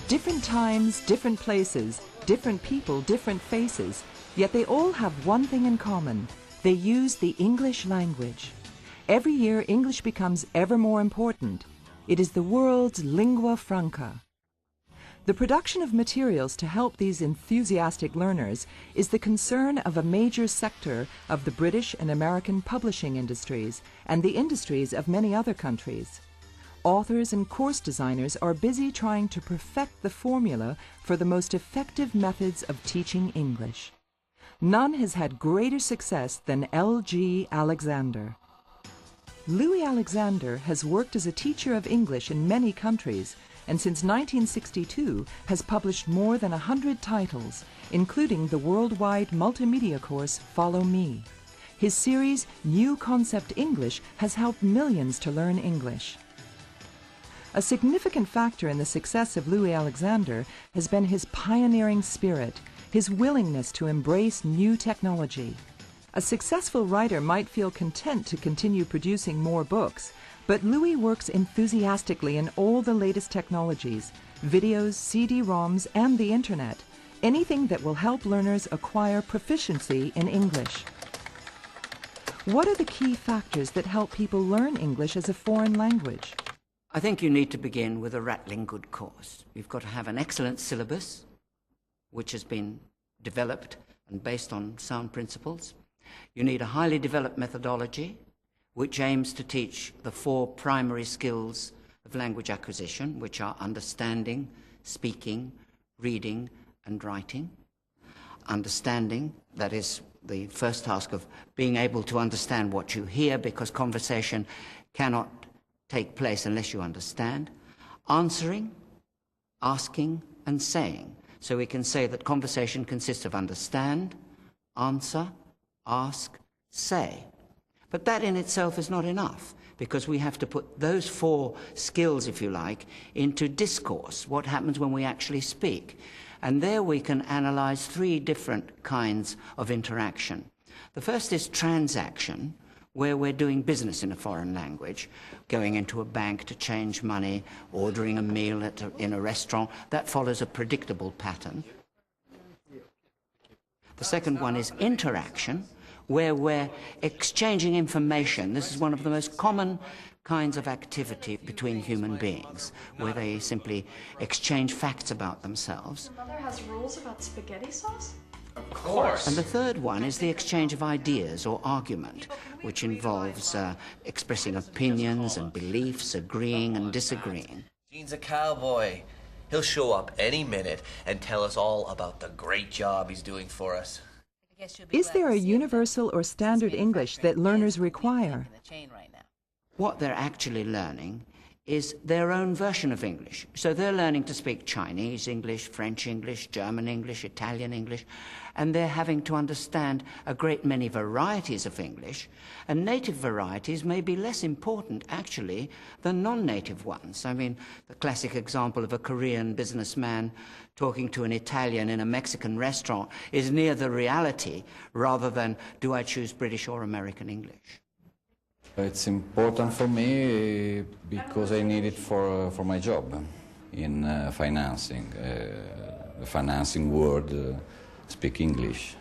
Different times, different places, different people, different faces, yet they all have one thing in common. They use the English language. Every year, English becomes ever more important. It is the world's lingua franca. The production of materials to help these enthusiastic learners is the concern of a major sector of the British and American publishing industries and the industries of many other countries. Authors and course designers are busy trying to perfect the formula for the most effective methods of teaching English. None has had greater success than L.G. Alexander. Louis Alexander has worked as a teacher of English in many countries, and since 1962 has published more than 100 titles, including the worldwide multimedia course Follow Me. His series New Concept English has helped millions to learn English. A significant factor in the success of Louis Alexander has been his pioneering spirit, his willingness to embrace new technology. A successful writer might feel content to continue producing more books, but Louis works enthusiastically in all the latest technologies, videos, CD-ROMs, and the Internet, anything that will help learners acquire proficiency in English. What are the key factors that help people learn English as a foreign language? I think you need to begin with a rattling good course. You've got to have an excellent syllabus, which has been developed and based on sound principles. You need a highly developed methodology, which aims to teach the 4 primary skills of language acquisition, which are understanding, speaking, reading, and writing. Understanding, that is the first task of being able to understand what you hear, because conversation cannot take place unless you understand. Answering, asking, and saying. So we can say that conversation consists of understand, answer, ask, say. But that in itself is not enough, because we have to put those 4 skills, if you like, into discourse, what happens when we actually speak. And there we can analyze 3 different kinds of interaction. The first is transaction, where we're doing business in a foreign language, going into a bank to change money, ordering a meal in a restaurant. That follows a predictable pattern. The second one is interaction, where we're exchanging information. This is one of the most common kinds of activity between human beings, where they simply exchange facts about themselves. Your mother has rules about spaghetti sauce? Of course. And the third one is the exchange of ideas or argument, which involves expressing opinions and beliefs, agreeing and disagreeing. Gene's a cowboy. He'll show up any minute and tell us all about the great job he's doing for us. Is there a universal or standard English that learners require? What they're actually learning is their own version of English. So they're learning to speak Chinese English, French English, German English, Italian English, and they're having to understand a great many varieties of English, and native varieties may be less important, actually, than non-native ones. I mean, the classic example of a Korean businessman talking to an Italian in a Mexican restaurant is near the reality, rather than, do I choose British or American English? It's important for me because I need it for my job in financing. The financing world speak English.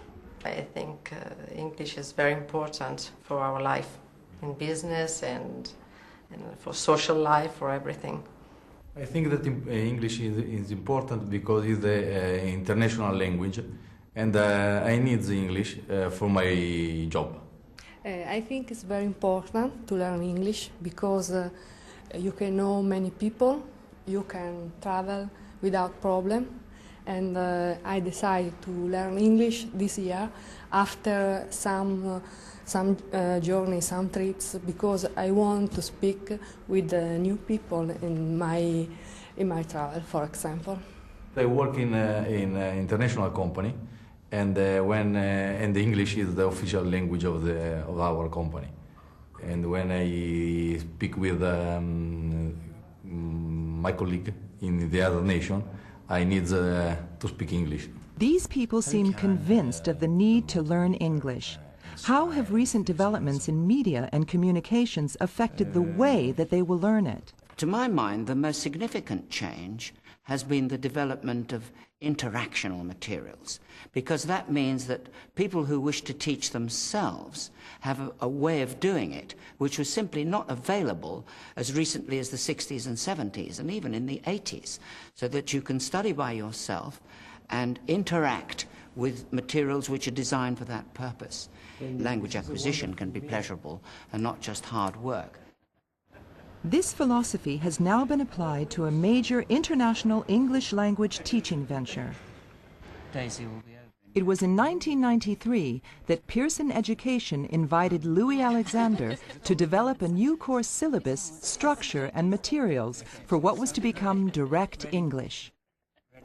I think English is very important for our life in business and for social life, for everything. I think that English is important because it's the international language, and I need the English for my job. I think it's very important to learn English because you can know many people, you can travel without problem, and I decided to learn English this year after some journeys, some trips, because I want to speak with new people in my travel, for example. I work in an international company. And and English is the official language of our company. And when I speak with my colleague in the other nation, I need to speak English. These people seem convinced of the need to learn English. How have recent developments in media and communications affected the way that they will learn it? To my mind, the most significant change has been the development of interactional materials, because that means that people who wish to teach themselves have a way of doing it which was simply not available as recently as the 60s and 70s and even in the 80s, so that you can study by yourself and interact with materials which are designed for that purpose. Language acquisition can be pleasurable and not just hard work. This philosophy has now been applied to a major international English language teaching venture. Daisy will be open. It was in 1993 that Pearson Education invited Louis Alexander to develop a new course syllabus, structure, and materials for what was to become direct English.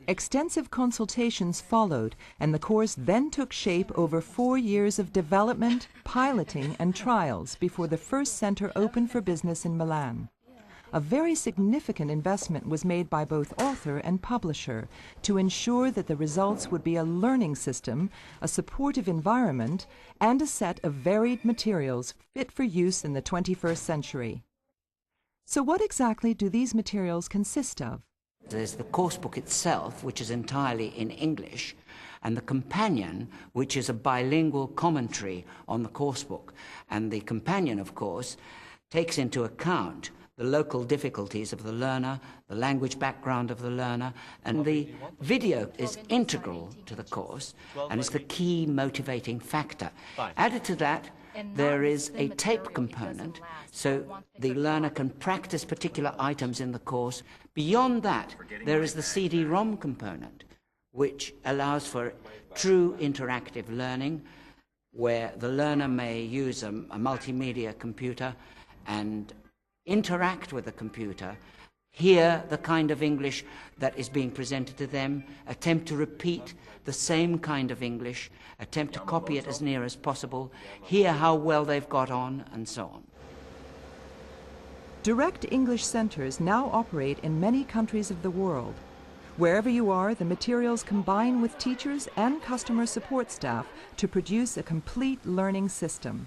Extensive consultations followed, and the course then took shape over 4 years of development, piloting, and trials before the first center opened for business in Milan. A very significant investment was made by both author and publisher to ensure that the results would be a learning system, a supportive environment, and a set of varied materials fit for use in the 21st century. So what exactly do these materials consist of? There's the course book itself, which is entirely in English, and the companion, which is a bilingual commentary on the course book. And the companion, of course, takes into account the local difficulties of the learner, the language background of the learner, and the video is integral to the course and is the key motivating factor. Added to that, there is a tape component, so the learner can practice particular items in the course. Beyond that, there is the CD-ROM component, which allows for true interactive learning, where the learner may use a multimedia computer and interact with the computer, hear the kind of English that is being presented to them, attempt to repeat the same kind of English, attempt to copy it as near as possible, hear how well they've got on, and so on. Direct English centers now operate in many countries of the world. Wherever you are, the materials combine with teachers and customer support staff to produce a complete learning system.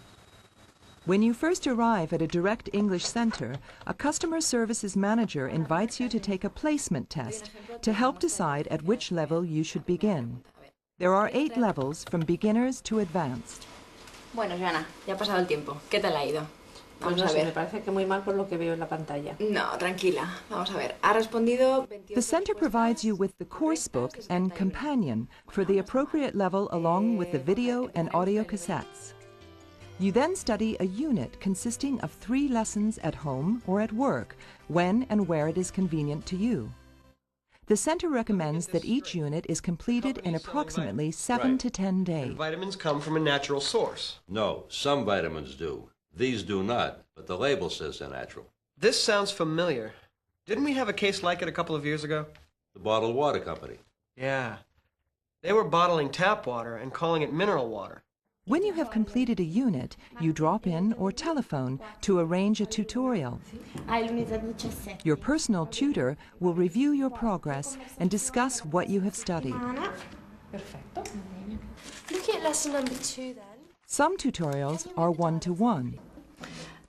When you first arrive at a Direct English center, a customer services manager invites you to take a placement test to help decide at which level you should begin. There are 8 levels from beginners to advanced. Bueno, Joana, ya ha pasado el tiempo. ¿Qué tal ha ido? Pues no sé, me parece que muy mal por lo que veo en la pantalla. No, tranquila. Vamos a ver. Ha respondido 28. The center provides you with the course book and companion for the appropriate level, along with the video and audio cassettes. You then study a unit consisting of 3 lessons at home or at work, when and where it is convenient to you. The center recommends that each unit is completed in approximately 7 to 10 days. And vitamins come from a natural source. No, some vitamins do. These do not, but the label says they're natural. This sounds familiar. Didn't we have a case like it a couple of years ago? The bottled water company. Yeah. They were bottling tap water and calling it mineral water. When you have completed a unit, you drop in or telephone to arrange a tutorial. Your personal tutor will review your progress and discuss what you have studied. Looking at lesson number 2 then. Some tutorials are one-to-one.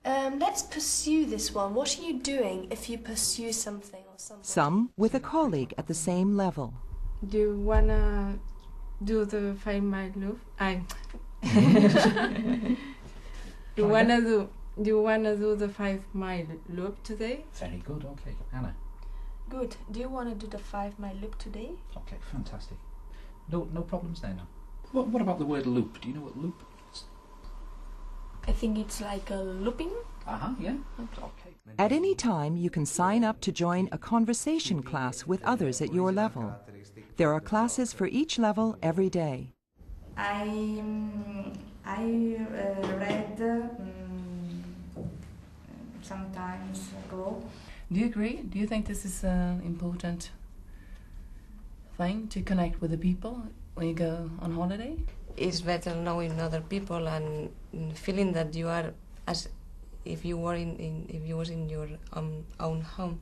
Let's pursue this one. What are you doing if you pursue something or something? Some with a colleague at the same level. Do you wanna do the 5 mile loop? Do you wanna do the 5 mile loop today? Very good. Okay, Anna. Good. Do you want to do the 5 mile loop today? Okay, fantastic. No problems there now. What about the word loop? Do you know what loop is? I think it's like a looping. Yeah. Okay. At any time, you can sign up to join a conversation class with others at your level. There are classes for each level every day. I read sometimes ago. Do you agree? Do you think this is an important thing to connect with the people when you go on holiday? It's better knowing other people and feeling that you are as if you were in your own home.